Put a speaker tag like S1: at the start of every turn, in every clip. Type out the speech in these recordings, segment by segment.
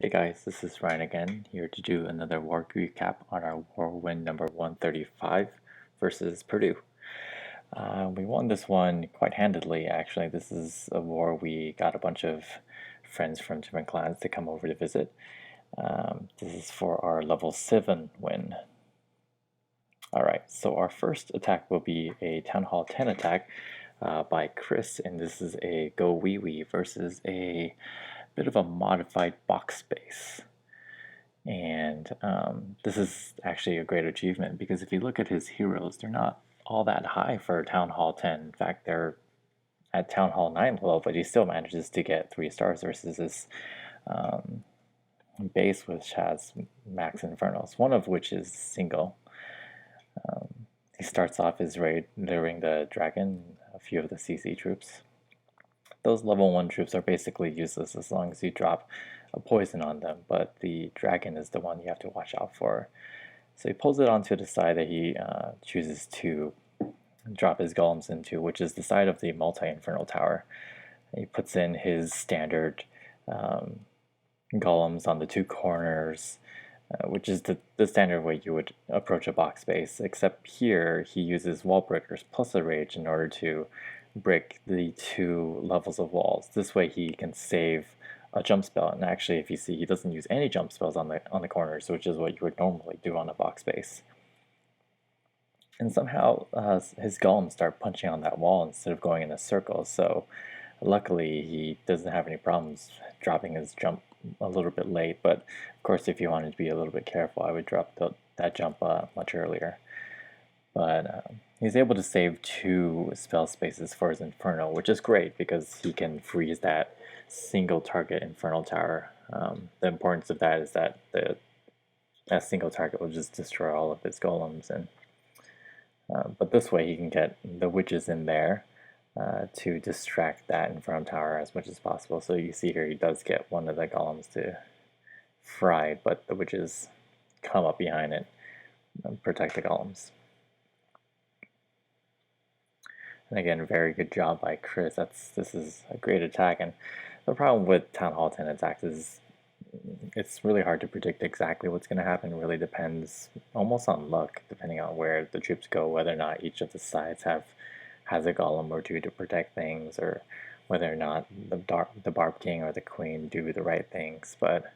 S1: Hey guys, this is Ryan again, here to do another war recap on our war win number 135 versus Purdue. We won this one quite handedly, actually. This is a war we got a bunch of friends from different clans to come over to visit. This is for our level 7 win. Alright, so our first attack will be a Town Hall 10 attack by Chris, and this is a gowiwi versus a bit of a modified box space. And this is actually a great achievement because if you look at his heroes, they're not all that high for Town Hall 10. In fact, they're at Town Hall 9 level, but he still manages to get 3 stars versus this base which has max Infernos, one of which is single. He starts off his raid luring the dragon, a few of the CC troops. Those level 1 troops are basically useless as long as you drop a poison on them, but the dragon is the one you have to watch out for. So he pulls it onto the side that he chooses to drop his golems into, which is the side of the multi-infernal tower. He puts in his standard golems on the 2 corners, which is the standard way you would approach a box space, except here he uses wall breakers plus a rage in order to break the 2 levels of walls. This way he can save a jump spell, and actually if you see, he doesn't use any jump spells on the corners, which is what you would normally do on a box space. And somehow his golems start punching on that wall instead of going in a circle, so luckily he doesn't have any problems dropping his jump a little bit late, but of course if you wanted to be a little bit careful, I would drop that jump much earlier. But he's able to save 2 spell spaces for his Inferno, which is great because he can freeze that single target Infernal Tower. The importance of that is that that single target will just destroy all of his golems, and but this way he can get the witches in there to distract that Inferno Tower as much as possible. So you see here he does get one of the golems to fry, but the witches come up behind it and protect the golems. And again, very good job by Chris. This is a great attack. And the problem with Town Hall 10 attacks is it's really hard to predict exactly what's going to happen. It really depends almost on luck, depending on where the troops go, whether or not each of the sides has a golem or 2 to protect things, or whether or not the Barb King or the Queen do the right things. But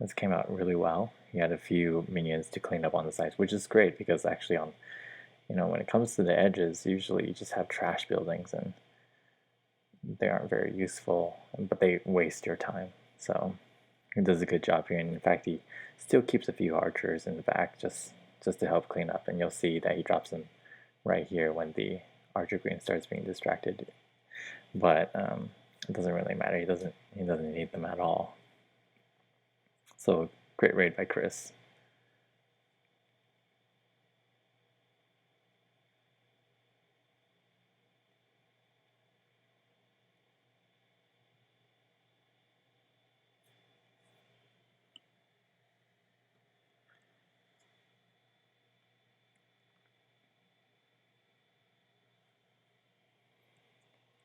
S1: this came out really well. He had a few minions to clean up on the sides, which is great because actually when it comes to the edges, usually you just have trash buildings and they aren't very useful, but they waste your time. So he does a good job here, and in fact he still keeps a few archers in the back just to help clean up, and you'll see that he drops them right here when the archer queen starts being distracted. But it doesn't really matter. He doesn't need them at all. So great raid by Chris.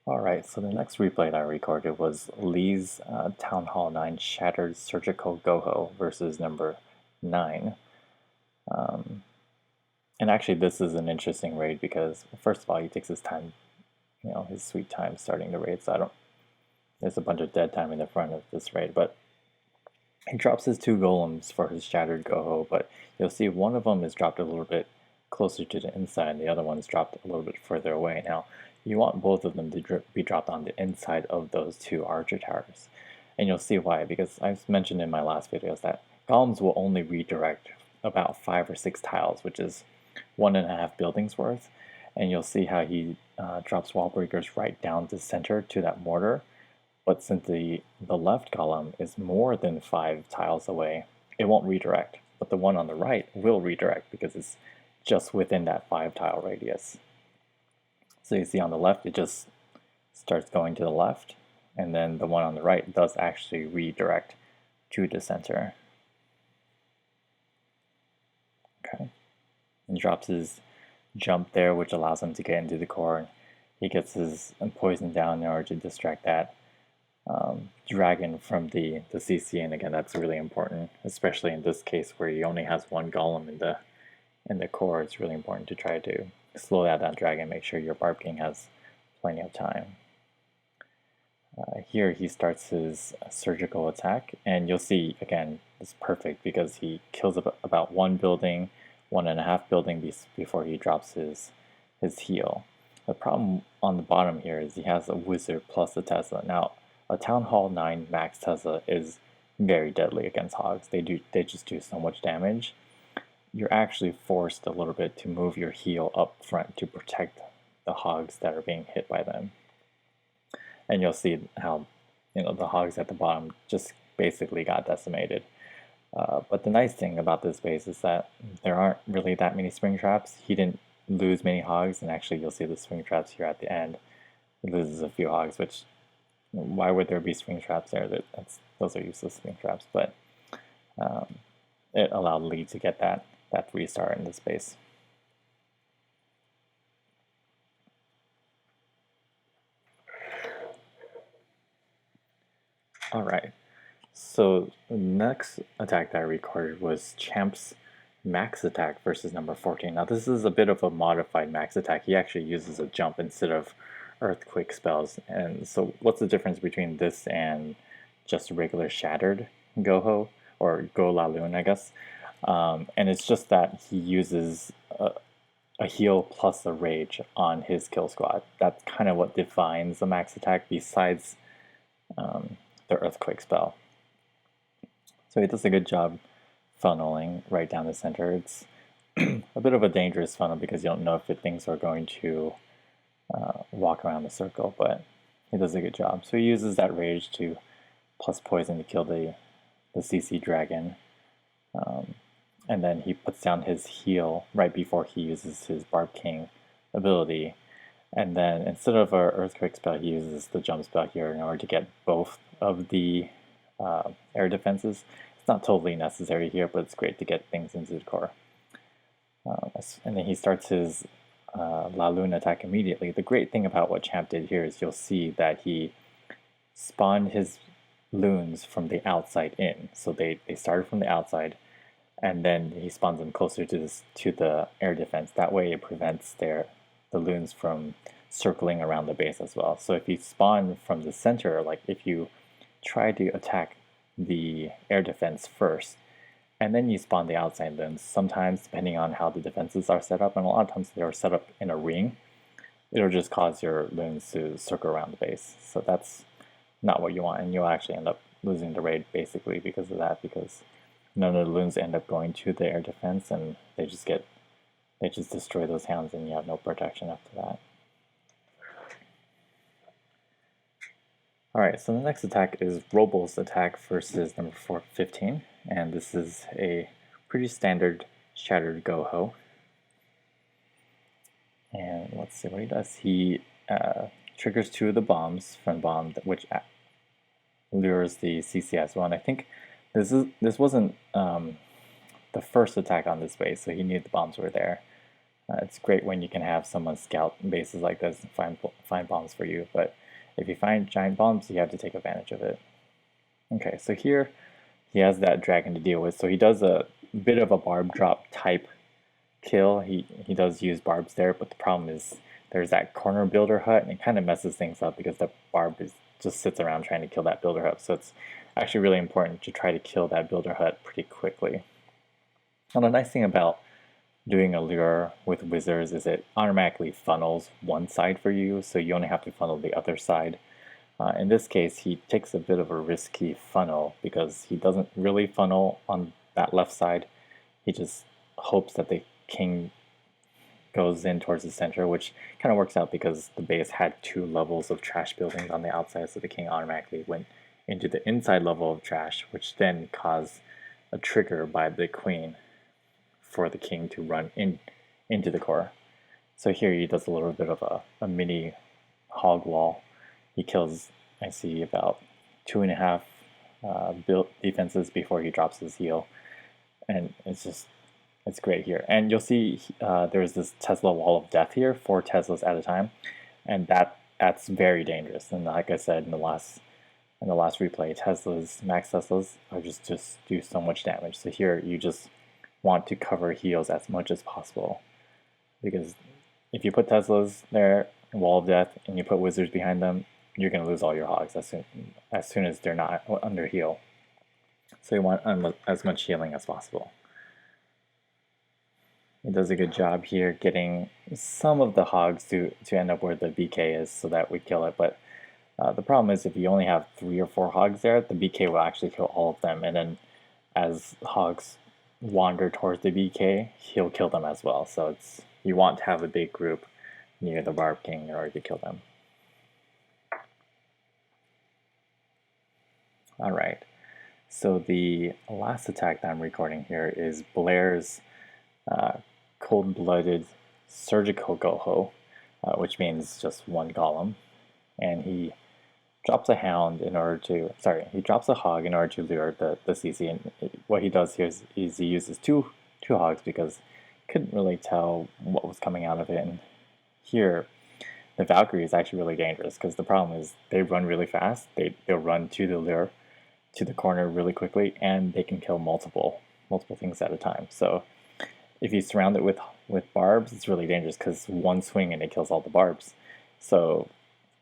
S1: Alright, so the next replay that I recorded was Lee's Town Hall 9 Shattered Surgical Goho versus number 9. And actually this is an interesting raid because, first of all, he takes his time, his sweet time starting the raid, so there's a bunch of dead time in the front of this raid, but he drops his 2 golems for his Shattered Goho, but you'll see one of them is dropped a little bit closer to the inside, and the other one's dropped a little bit further away. Now, you want both of them to be dropped on the inside of those 2 archer towers. And you'll see why, because I've mentioned in my last videos that golems will only redirect about 5 or 6 tiles, which is 1.5 buildings worth. And you'll see how he drops wall breakers right down the center to that mortar. But since the left column is more than 5 tiles away, it won't redirect. But the one on the right will redirect because it's just within that 5 tile radius. So you see on the left, it just starts going to the left, and then the one on the right does actually redirect to the center. Okay, and drops his jump there, which allows him to get into the core. He gets his poison down in order to distract that. dragon from the CC, and again, that's really important, especially in this case where he only has one golem in the core. It's really important to try to slow down that dragon, make sure your Barb King has plenty of time. Here he starts his surgical attack, and you'll see again it's perfect because he kills about one building, 1.5 building before he drops his heal. The problem on the bottom here is he has a wizard plus a Tesla. Now a Town Hall 9 max Tesla is very deadly against hogs. They just do so much damage. You're actually forced a little bit to move your heal up front to protect the hogs that are being hit by them. And you'll see how the hogs at the bottom just basically got decimated. But the nice thing about this base is that there aren't really that many spring traps. He didn't lose many hogs, and actually you'll see the spring traps here at the end. He loses a few hogs, which why would there be spring traps there? Those are useless spring traps, but it allowed Lee to get that restart in this base. Alright, so the next attack that I recorded was Champ's max attack versus number 14. Now this is a bit of a modified max attack. He actually uses a jump instead of earthquake spells. And so what's the difference between this and just regular Shattered Goho, or Go La Lune, I guess? And it's just that he uses a heal plus a rage on his kill squad. That's kind of what defines the max attack besides the earthquake spell. So he does a good job funneling right down the center. It's a bit of a dangerous funnel because you don't know if things are going to walk around the circle, but he does a good job. So he uses that rage to plus poison to kill the CC dragon. And then he puts down his heal right before he uses his Barb King ability. And then instead of our earthquake spell, he uses the jump spell here in order to get both of the air defenses. It's not totally necessary here, but it's great to get things into the core. And then he starts his La Lune attack immediately. The great thing about what Champ did here is you'll see that he spawned his loons from the outside in. So they started from the outside, and then he spawns them closer to the air defense. That way it prevents the loons from circling around the base as well. So if you spawn from the center, like if you try to attack the air defense first, and then you spawn the outside loons, sometimes depending on how the defenses are set up, and a lot of times they are set up in a ring, it'll just cause your loons to circle around the base. So that's not what you want, and you'll actually end up losing the raid basically because of that, because none of the loons end up going to the air defense, and they just destroy those hounds, and you have no protection after that. Alright, so the next attack is robel's attack versus number 15, and this is a pretty standard Shattered Goho. And let's see what he does. He triggers 2 of the bombs from bomb, which lures the CC as well. And I think this wasn't the first attack on this base, so he knew the bombs were there. It's great when you can have someone scout bases like this and find bombs for you, but if you find giant bombs, you have to take advantage of it. Okay, so here he has that dragon to deal with, so he does a bit of a barb drop type kill. He does use barbs there, but the problem is there's that corner builder hut, and it kind of messes things up because the barb just sits around trying to kill that builder hut. So it's actually really important to try to kill that builder hut pretty quickly. And the nice thing about doing a lure with wizards is it automatically funnels one side for you, so you only have to funnel the other side. In this case, he takes a bit of a risky funnel because he doesn't really funnel on that left side. He just hopes that the king goes in towards the center, which kind of works out because the base had 2 levels of trash buildings on the outside, so the king automatically went into the inside level of trash, which then caused a trigger by the queen for the king to run into the core. So here he does a little bit of a mini hog wall. He kills, I see, about 2.5 built defenses before he drops his heal, and it's great here. And you'll see there's this Tesla wall of death here, 4 Teslas at a time, and that's very dangerous. And like I said in the last in the last replay, Teslas, max Teslas, are just do so much damage. So here you just want to cover heals as much as possible, because if you put Teslas there, Wall of Death, and you put Wizards behind them, you're going to lose all your hogs as soon as they're not under heal. So you want as much healing as possible. It does a good job here getting some of the hogs to end up where the BK is so that we kill it, but the problem is if you only have 3 or 4 hogs there, the BK will actually kill all of them, and then as hogs wander towards the BK, he'll kill them as well. So you want to have a big group near the Barb King in order to kill them. Alright, so the last attack that I'm recording here is Blair's Cold-blooded Surgical goho, which means just one golem, and he drops a hound in order to, he drops a hog in order to lure the CC, and what he does here is he uses two hogs because he couldn't really tell what was coming out of it, and here the Valkyrie is actually really dangerous because the problem is they run really fast, they'll run to the lure, to the corner really quickly, and they can kill multiple things at a time. So if you surround it with barbs, it's really dangerous because one swing and it kills all the barbs. So,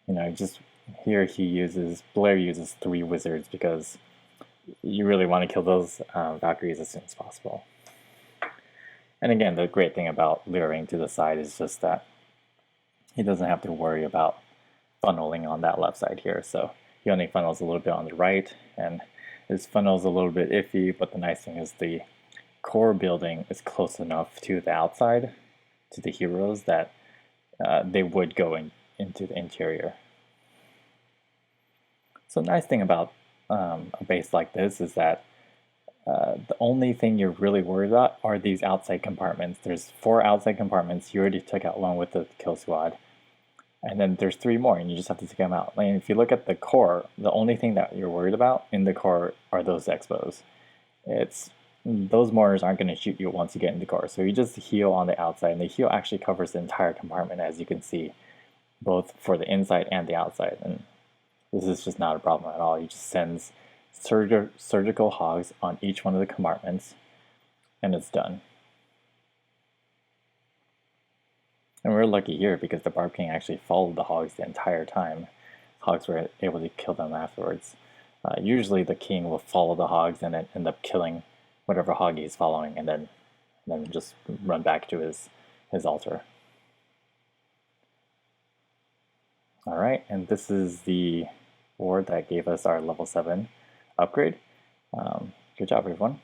S1: you know, just here Blair uses 3 wizards because you really want to kill those Valkyries as soon as possible. And again, the great thing about luring to the side is just that he doesn't have to worry about funneling on that left side here. So he only funnels a little bit on the right, and his funnel is a little bit iffy, but the nice thing is the core building is close enough to the outside, to the heroes, that they would go into the interior. So the nice thing about a base like this is that the only thing you're really worried about are these outside compartments. There's 4 outside compartments you already took out along with the kill squad. And then there's 3 more, and you just have to take them out. And if you look at the core, the only thing that you're worried about in the core are those expos. Those mortars aren't going to shoot you once you get in the core. So you just heal on the outside, and the heal actually covers the entire compartment, as you can see, both for the inside and the outside. And this is just not a problem at all. He just sends surgical hogs on each one of the compartments, and it's done. And we're lucky here because the Barb King actually followed the hogs the entire time. Hogs were able to kill them afterwards. Usually the king will follow the hogs and then end up killing whatever hog he's following, and then just run back to his altar. Alright, and this is the ward that gave us our level 7 upgrade. Good job, everyone.